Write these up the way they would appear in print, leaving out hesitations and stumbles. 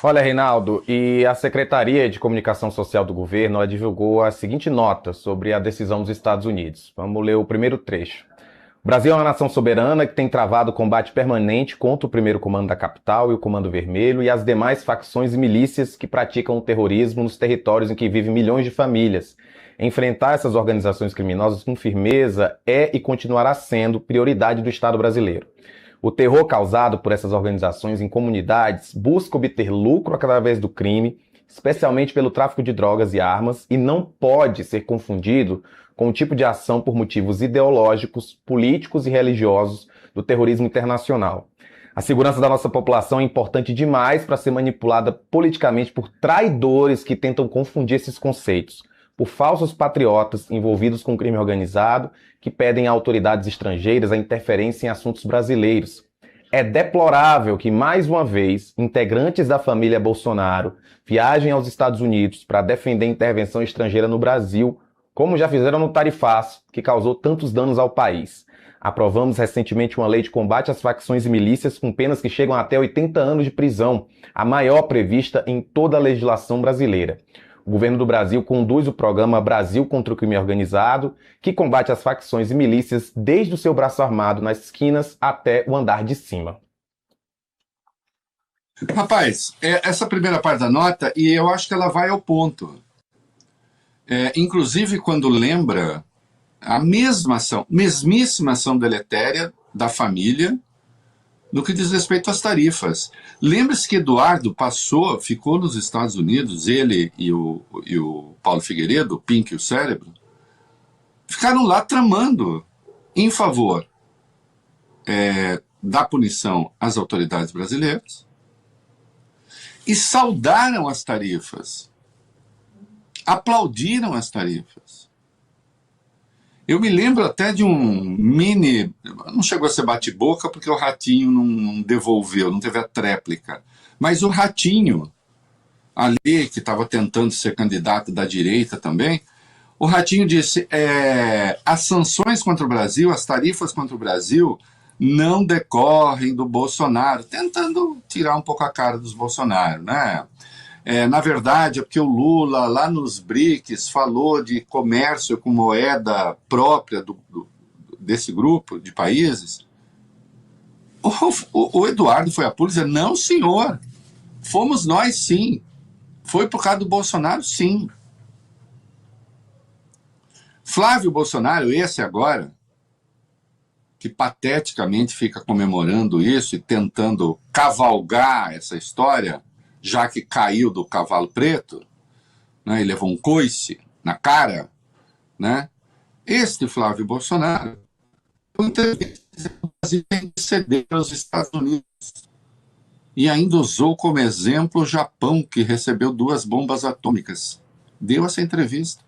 Olha, Reinaldo, e a Secretaria de Comunicação Social do governo ela divulgou a seguinte nota sobre a decisão dos Estados Unidos. Vamos ler o primeiro trecho. O Brasil é uma nação soberana que tem travado combate permanente contra o primeiro comando da capital e o Comando Vermelho e as demais facções e milícias que praticam o terrorismo nos territórios em que vivem milhões de famílias. Enfrentar essas organizações criminosas com firmeza é e continuará sendo prioridade do Estado brasileiro. O terror causado por essas organizações em comunidades busca obter lucro através do crime, especialmente pelo tráfico de drogas e armas, e não pode ser confundido com o tipo de ação por motivos ideológicos, políticos e religiosos do terrorismo internacional. A segurança da nossa população é importante demais para ser manipulada politicamente por traidores que tentam confundir esses conceitos, por falsos patriotas envolvidos com crime organizado que pedem a autoridades estrangeiras a interferência em assuntos brasileiros. É deplorável que, mais uma vez, integrantes da família Bolsonaro viajem aos Estados Unidos para defender intervenção estrangeira no Brasil, como já fizeram no tarifaço, que causou tantos danos ao país. Aprovamos recentemente uma lei de combate às facções e milícias com penas que chegam até 80 anos de prisão, a maior prevista em toda a legislação brasileira. O governo do Brasil conduz o programa Brasil contra o Crime Organizado, que combate as facções e milícias desde o seu braço armado nas esquinas até o andar de cima. Rapaz, essa primeira parte da nota, e eu acho que ela vai ao ponto. Inclusive quando lembra a mesma ação, mesmíssima ação deletéria da família no que diz respeito às tarifas. Lembre-se que Eduardo ficou nos Estados Unidos, ele e o Paulo Figueiredo, o Pink e o Cérebro, ficaram lá tramando em favor da punição às autoridades brasileiras e saudaram as tarifas, aplaudiram as tarifas. Eu me lembro até de um mini... Não chegou a ser bate-boca porque o Ratinho não devolveu, não teve a tréplica. Mas o Ratinho, ali, que estava tentando ser candidato da direita também, o Ratinho disse, as sanções contra o Brasil, as tarifas contra o Brasil, não decorrem do Bolsonaro, tentando tirar um pouco a cara dos Bolsonaro, né? Na verdade, é porque o Lula, lá nos BRICS, falou de comércio com moeda própria desse grupo de países. O Eduardo foi a público e disse, não, senhor, fomos nós, sim. Foi por causa do Bolsonaro, sim. Flávio Bolsonaro, esse agora, que pateticamente fica comemorando isso e tentando cavalgar essa história, já que caiu do cavalo preto, né, e levou um coice na cara, né? Este Flávio Bolsonaro, o Brasil tem que ceder aos Estados Unidos. E ainda usou como exemplo o Japão, que recebeu 2 bombas atômicas. Deu essa entrevista.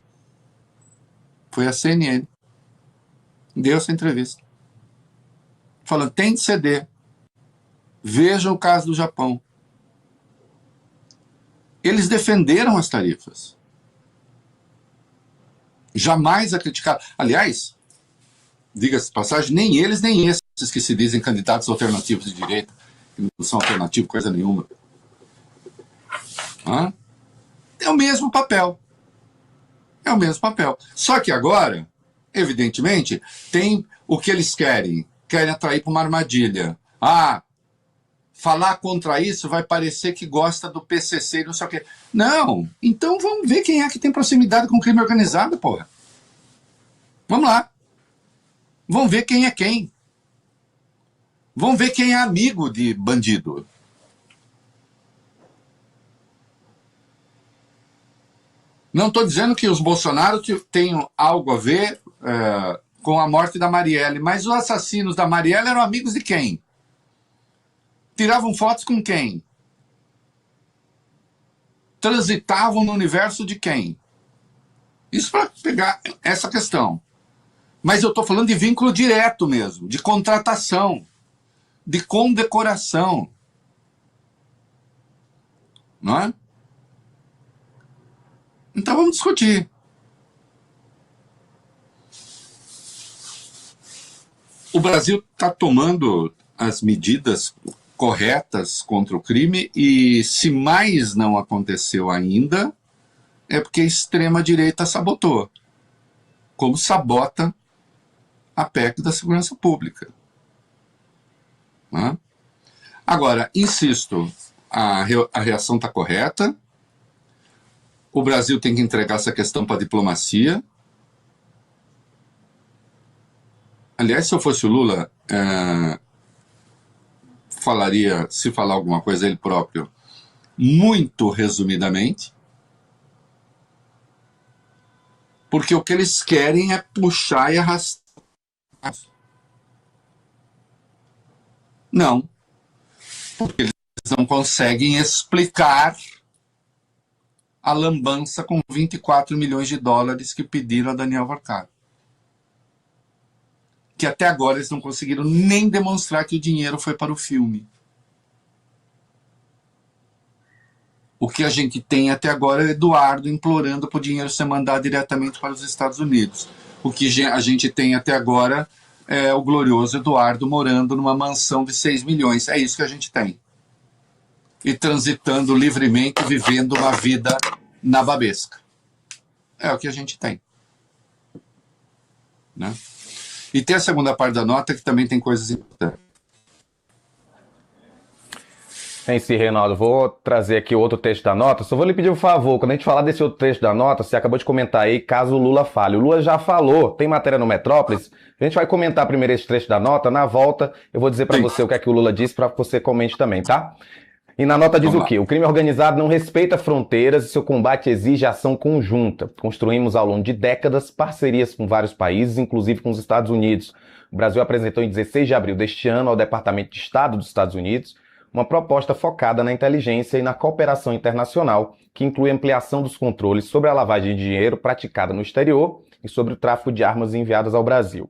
Foi a CNN. Deu essa entrevista. Falando, tem de ceder. Vejam o caso do Japão. Eles defenderam as tarifas. Jamais a criticaram. Aliás, diga-se de passagem, nem eles, nem esses que se dizem candidatos alternativos de direita, que não são alternativos, coisa nenhuma. É o mesmo papel. É o mesmo papel. Só que agora, evidentemente, tem o que eles querem. Querem atrair para uma armadilha. Falar contra isso vai parecer que gosta do PCC e não sei o quê. Não, então vamos ver quem é que tem proximidade com o crime organizado, porra. Vamos lá. Vamos ver quem é quem. Vamos ver quem é amigo de bandido. Não estou dizendo que os Bolsonaro tenham algo a ver com a morte da Marielle, mas os assassinos da Marielle eram amigos de quem? Tiravam fotos com quem? Transitavam no universo de quem? Isso para pegar essa questão. Mas eu estou falando de vínculo direto mesmo, de contratação, de condecoração. Não é? Então vamos discutir. O Brasil está tomando as medidas corretas contra o crime, e se mais não aconteceu ainda, é porque a extrema-direita sabotou, como sabota a PEC da segurança pública. Né? Agora, insisto, a reação está correta, o Brasil tem que entregar essa questão para a diplomacia. Aliás, se eu fosse o Lula, falaria, se falar alguma coisa ele próprio, muito resumidamente, porque o que eles querem é puxar e arrastar. Não, porque eles não conseguem explicar a lambança com 24 milhões de dólares que pediram a Daniel Varcaro. Que até agora eles não conseguiram nem demonstrar que o dinheiro foi para o filme. O que a gente tem até agora é o Eduardo implorando para o dinheiro ser mandado diretamente para os Estados Unidos. O que a gente tem até agora é o glorioso Eduardo morando numa mansão de 6 milhões. É isso que a gente tem. E transitando livremente, vivendo uma vida nababesca. É o que a gente tem. Né? E tem a segunda parte da nota, que também tem coisas importantes. Em si, Reinaldo, vou trazer aqui outro texto da nota. Só vou lhe pedir um favor, quando a gente falar desse outro texto da nota, você acabou de comentar aí, caso o Lula fale. O Lula já falou, tem matéria no Metrópolis. A gente vai comentar primeiro esse trecho da nota, na volta eu vou dizer para você o que é que o Lula disse, para que você comente também, tá? E na nota diz o quê? O crime organizado não respeita fronteiras e seu combate exige ação conjunta. Construímos ao longo de décadas parcerias com vários países, inclusive com os Estados Unidos. O Brasil apresentou em 16 de abril deste ano ao Departamento de Estado dos Estados Unidos uma proposta focada na inteligência e na cooperação internacional, que inclui ampliação dos controles sobre a lavagem de dinheiro praticada no exterior e sobre o tráfico de armas enviadas ao Brasil.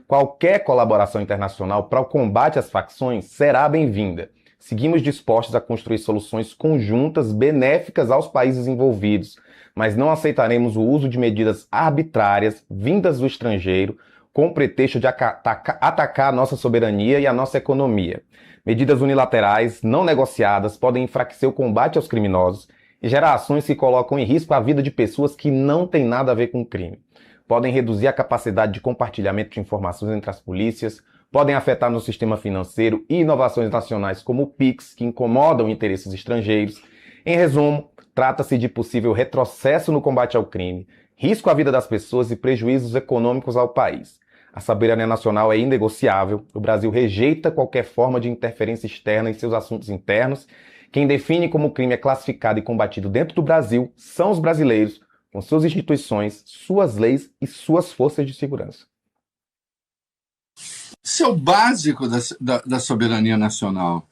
Qualquer colaboração internacional para o combate às facções será bem-vinda. Seguimos dispostos a construir soluções conjuntas benéficas aos países envolvidos, mas não aceitaremos o uso de medidas arbitrárias vindas do estrangeiro com o pretexto de atacar a nossa soberania e a nossa economia. Medidas unilaterais, não negociadas, podem enfraquecer o combate aos criminosos e gerar ações que colocam em risco a vida de pessoas que não têm nada a ver com o crime. Podem reduzir a capacidade de compartilhamento de informações entre as polícias, podem afetar no sistema financeiro e inovações nacionais como o PIX, que incomodam interesses estrangeiros. Em resumo, trata-se de possível retrocesso no combate ao crime, risco à vida das pessoas e prejuízos econômicos ao país. A soberania nacional é inegociável, o Brasil rejeita qualquer forma de interferência externa em seus assuntos internos. Quem define como o crime é classificado e combatido dentro do Brasil são os brasileiros, com suas instituições, suas leis e suas forças de segurança. Isso é o básico da soberania nacional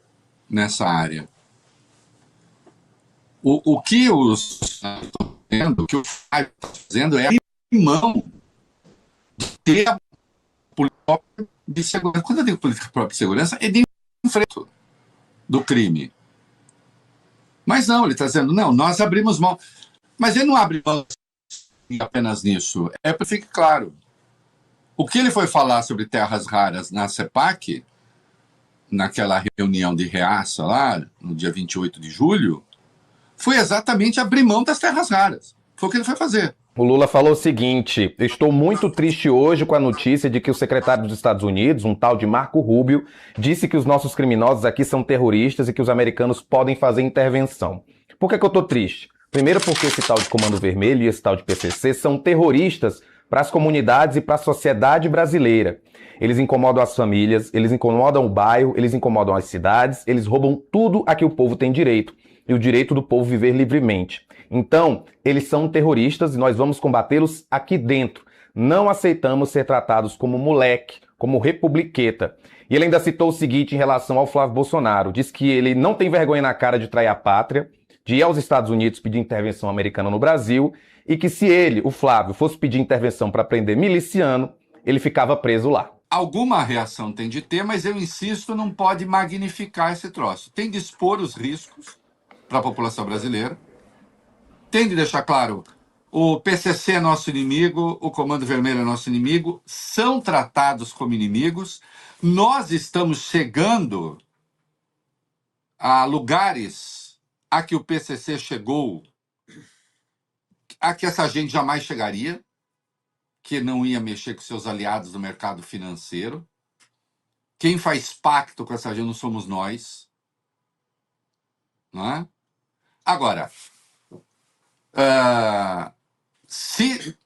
nessa área. O que os estão fazendo, o que o FAI está fazendo é abrir mão de ter a política própria de segurança. Quando eu digo política própria de segurança, é de enfrentamento do crime. Mas não, ele está dizendo, não, nós abrimos mão. Mas ele não abre mão apenas nisso. É para que fique claro. O que ele foi falar sobre terras raras na CEPAC, naquela reunião de reaça lá, no dia 28 de julho, foi exatamente abrir mão das terras raras. Foi o que ele foi fazer. O Lula falou o seguinte: estou muito triste hoje com a notícia de que o secretário dos Estados Unidos, um tal de Marco Rubio, disse que os nossos criminosos aqui são terroristas e que os americanos podem fazer intervenção. Por que eu estou triste? Primeiro porque esse tal de Comando Vermelho e esse tal de PCC são terroristas para as comunidades e para a sociedade brasileira. Eles incomodam as famílias, eles incomodam o bairro, eles incomodam as cidades, eles roubam tudo a que o povo tem direito, e o direito do povo viver livremente. Então, eles são terroristas e nós vamos combatê-los aqui dentro. Não aceitamos ser tratados como moleque, como republiqueta. E ele ainda citou o seguinte em relação ao Flávio Bolsonaro. Diz que ele não tem vergonha na cara de trair a pátria, de ir aos Estados Unidos pedir intervenção americana no Brasil, e que se ele, o Flávio, fosse pedir intervenção para prender miliciano, ele ficava preso lá. Alguma reação tem de ter, mas eu insisto, não pode magnificar esse troço. Tem de expor os riscos para a população brasileira. Tem de deixar claro, o PCC é nosso inimigo, o Comando Vermelho é nosso inimigo, são tratados como inimigos. Nós estamos chegando a lugares a que o PCC chegou, a que essa gente jamais chegaria, que não ia mexer com seus aliados do mercado financeiro. Quem faz pacto com essa gente não somos nós. Não é? Agora, se,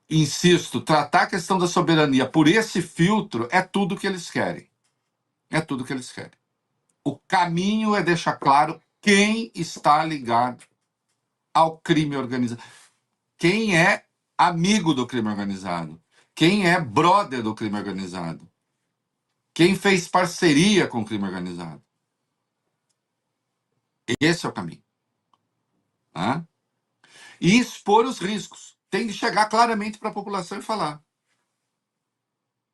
insisto, tratar a questão da soberania por esse filtro é tudo que eles querem. É tudo que eles querem. O caminho é deixar claro quem está ligado ao crime organizado. Quem é amigo do crime organizado. Quem é brother do crime organizado. Quem fez parceria com o crime organizado. Esse é o caminho. Tá? E expor os riscos. Tem que chegar claramente para a população e falar.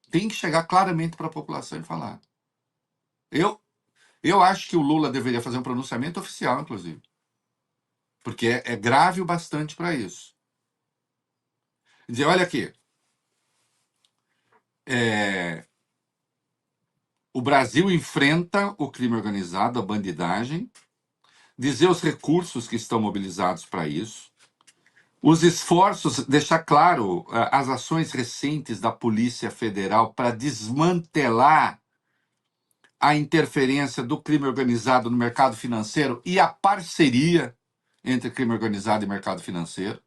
Tem que chegar claramente para a população e falar. Eu acho que o Lula deveria fazer um pronunciamento oficial, inclusive. Porque é grave o bastante para isso. Dizer, olha aqui, o Brasil enfrenta o crime organizado, a bandidagem, dizer os recursos que estão mobilizados para isso, os esforços, deixar claro as ações recentes da Polícia Federal para desmantelar a interferência do crime organizado no mercado financeiro e a parceria entre crime organizado e mercado financeiro.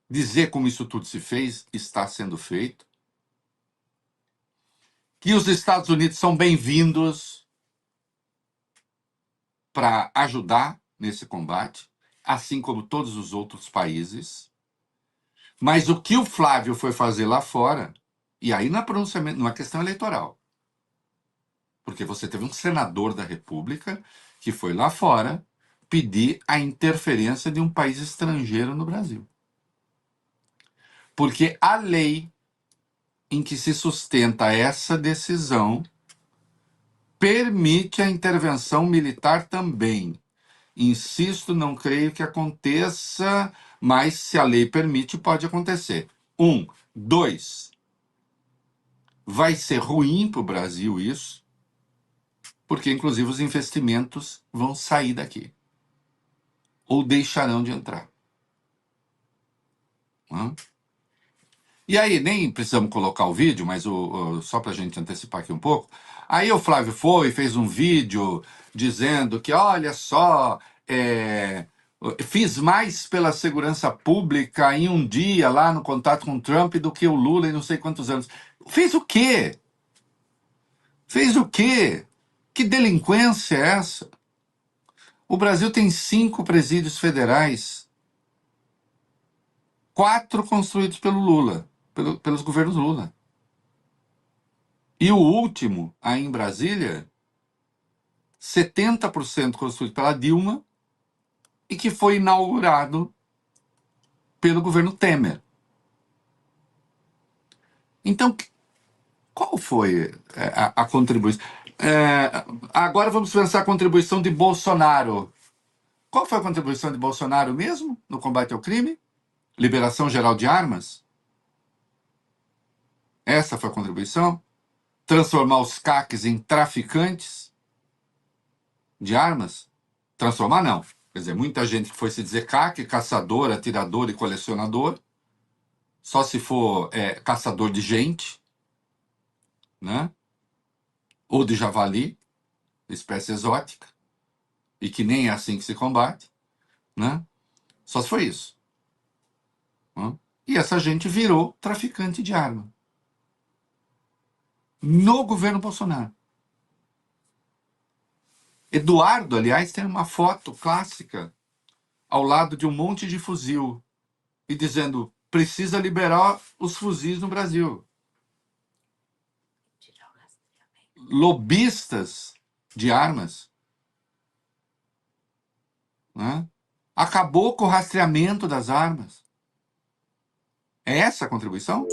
Dizer como isso tudo se fez, está sendo feito. Que os Estados Unidos são bem-vindos para ajudar nesse combate, assim como todos os outros países. Mas o que o Flávio foi fazer lá fora, e aí na pronunciamento, numa questão eleitoral, porque você teve um senador da República que foi lá fora pedir a interferência de um país estrangeiro no Brasil. Porque a lei em que se sustenta essa decisão permite a intervenção militar também. Insisto, não creio que aconteça, mas se a lei permite, pode acontecer. 1. 2. Vai ser ruim para o Brasil isso, porque inclusive os investimentos vão sair daqui. Ou deixarão de entrar. E aí, nem precisamos colocar o vídeo, mas só para a gente antecipar aqui um pouco. Aí o Flávio fez um vídeo dizendo que, olha só, fiz mais pela segurança pública em um dia lá no contato com o Trump do que o Lula em não sei quantos anos. Fez o quê? Fez o quê? Que delinquência é essa? O Brasil tem 5 presídios federais, 4 construídos pelo Lula, pelos governos Lula. E o último, aí em Brasília, 70% construído pela Dilma e que foi inaugurado pelo governo Temer. Então, qual foi a contribuição? Agora vamos pensar a contribuição de Bolsonaro. Qual foi a contribuição de Bolsonaro mesmo no combate ao crime? Liberação geral de armas? Essa foi a contribuição? Transformar os CACs em traficantes de armas? Transformar, não. Quer dizer, muita gente que foi se dizer CAC, caçador, atirador e colecionador, só se for caçador de gente, né? Ou de javali, espécie exótica, e que nem é assim que se combate, né? Só se foi isso. Né? E essa gente virou traficante de arma. No governo Bolsonaro. Eduardo, aliás, tem uma foto clássica ao lado de um monte de fuzil e dizendo, precisa liberar os fuzis no Brasil. Lobistas de armas. Né? Acabou com o rastreamento das armas. É essa a contribuição?